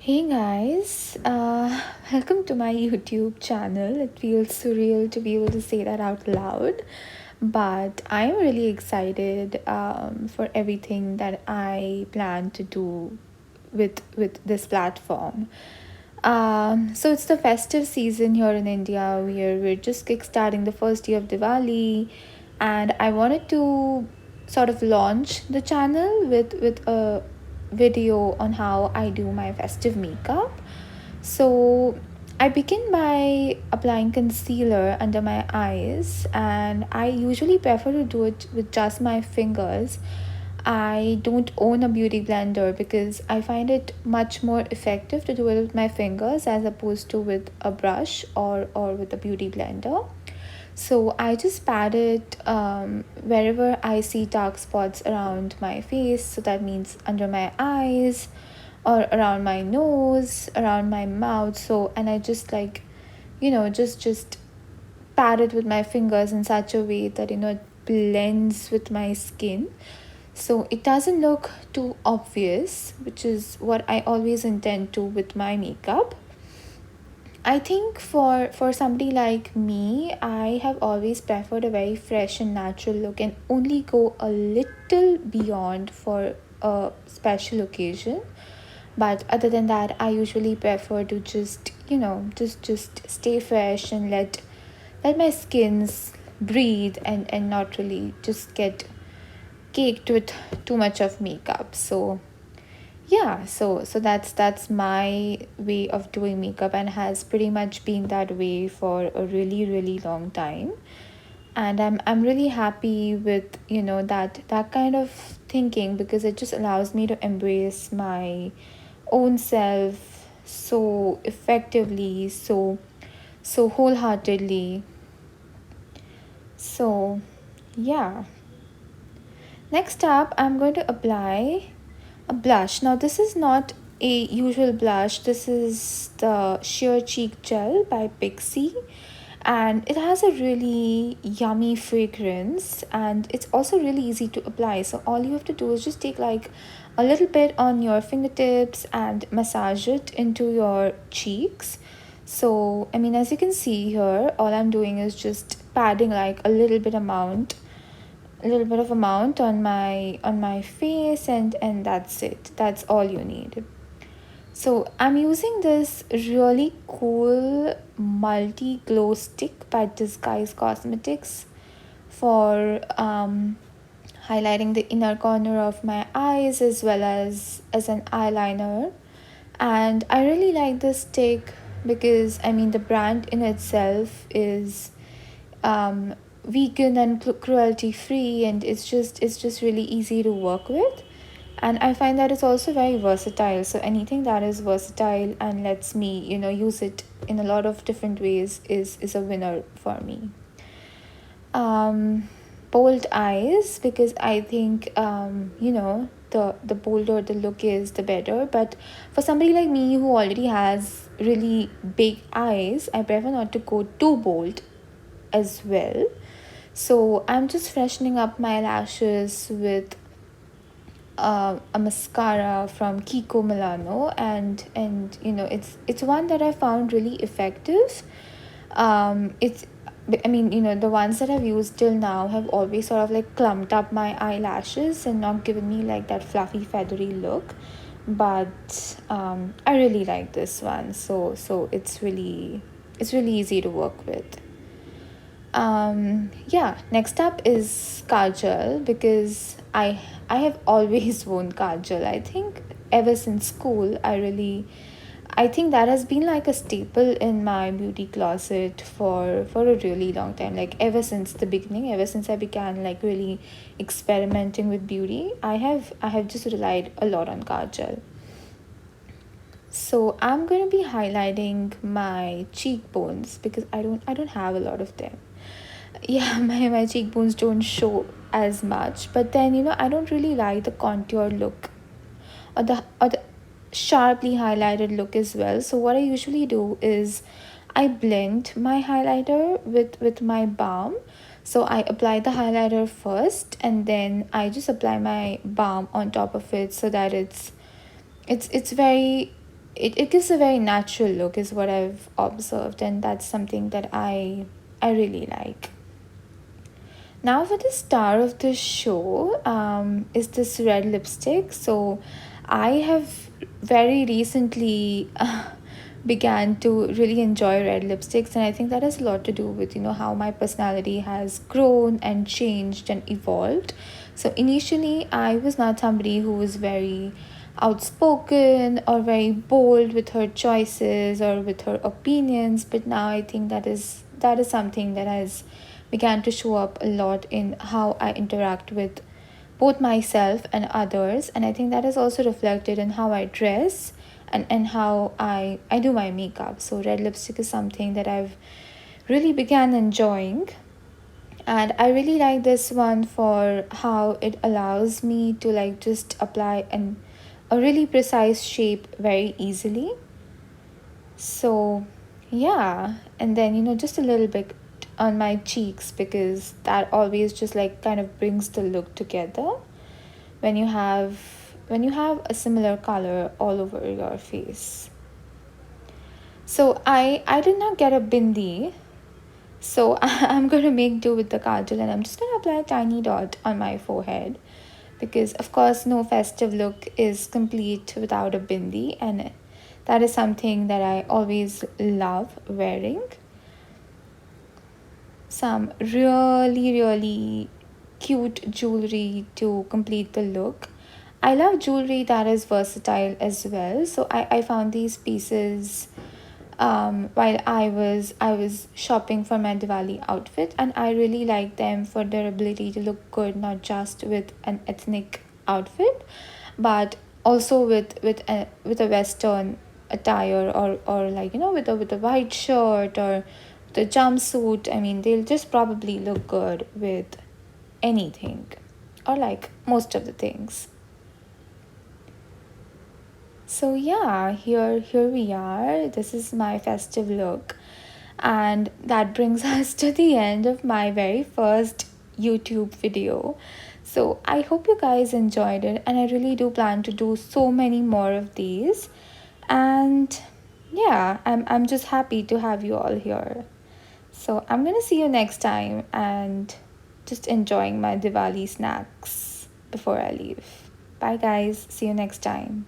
Hey guys, welcome to my YouTube channel. It feels surreal to be able to say that out loud, but I'm really excited for everything that I plan to do with this platform. So it's the festive season here in India. We're just kickstarting the first day of Diwali, and I wanted to sort of launch the channel with a video on how I do my festive makeup. So I begin by applying concealer under my eyes, and I usually prefer to do it with just my fingers. I don't own a beauty blender because I find it much more effective to do it with my fingers as opposed to with a brush or with a beauty blender. So I just pat it wherever I see dark spots around my face. So that means under my eyes or around my nose, around my mouth. So and I just like, just pat it with my fingers in such a way that it blends with my skin. So it doesn't look too obvious, which is what I always intend to with my makeup. I think for somebody like me, I have always preferred a very fresh and natural look and only go a little beyond for a special occasion. But other than that, I usually prefer to just stay fresh and let my skins breathe and not really just get caked with too much of makeup. So yeah, so that's my way of doing makeup and has pretty much been that way for a really long time. And I'm really happy with that kind of thinking because it just allows me to embrace my own self so effectively, so wholeheartedly. So yeah, next up I'm going to apply a blush. Now, this is not a usual blush. This is the Sheer Cheek Gel by Pixie. And it has a really yummy fragrance and it's also really easy to apply. So, all you have to do is just take like a little bit on your fingertips and massage it into your cheeks. So, I mean, as you can see here, all I'm doing is just padding like a little bit of amount on my face and that's it. That's all you need. So I'm using this really cool multi glow stick by Disguise Cosmetics for highlighting the inner corner of my eyes as well as an eyeliner. And I really like this stick because I mean the brand in itself is um, vegan and cruelty free, and it's just really easy to work with. And I find that it's also very versatile. So anything that is versatile and lets me use it in a lot of different ways is a winner for me. um Bold eyes, because I think the bolder the look is, the better. But for somebody like me who already has really big eyes, I prefer not to go too bold as well. So I'm just freshening up my lashes with a mascara from Kiko Milano, and it's one that I found really effective. It's I mean, the ones that I've used till now have always sort of like clumped up my eyelashes and not given me like that fluffy feathery look. But I really like this one. So it's really easy to work with. Yeah, next up is kajal, because I have always worn kajal. I think ever since school, I think that has been like a staple in my beauty closet for a really long time. Like ever since the beginning, ever since I began like really experimenting with beauty, I have just relied a lot on kajal. So I'm going to be highlighting my cheekbones because I don't have a lot of them. Yeah, my cheekbones don't show as much, but then I don't really like the contour look or the sharply highlighted look as well. So what I usually do is I blend my highlighter with my balm. So I apply the highlighter first and then I just apply my balm on top of it so that it's very it gives a very natural look is what I've observed, and that's something that I really like. Now for the star of the show is this red lipstick. So I have very recently began to really enjoy red lipsticks, and I think that has a lot to do with how my personality has grown and changed and evolved. So initially I was not somebody who was very outspoken or very bold with her choices or with her opinions, but now I think that is something that has began to show up a lot in how I interact with both myself and others. And I think that is also reflected in how I dress and how I do my makeup. So red lipstick is something that I've really began enjoying. And I really like this one for how it allows me to like just apply a really precise shape very easily. So, yeah, and then just a little bit on my cheeks, because that always just like kind of brings the look together when you have a similar color all over your face. So I did not get a bindi, so I'm gonna make do with the kajal, and I'm just gonna apply a tiny dot on my forehead, because of course no festive look is complete without a bindi, and that is something that I always love wearing. Some really really cute jewelry to complete the look. I love jewelry that is versatile as well, so I found these pieces while I was shopping for my Diwali outfit, and I really like them for their ability to look good not just with an ethnic outfit, but also with a Western attire, or like with a white shirt or the jumpsuit. I mean, they'll just probably look good with anything, or like most of the things. So yeah, here we are. This is my festive look. And that brings us to the end of my very first YouTube video. So I hope you guys enjoyed it, and I really do plan to do so many more of these. And yeah, I'm just happy to have you all here. So I'm gonna see you next time, and just enjoying my Diwali snacks before I leave. Bye guys, see you next time.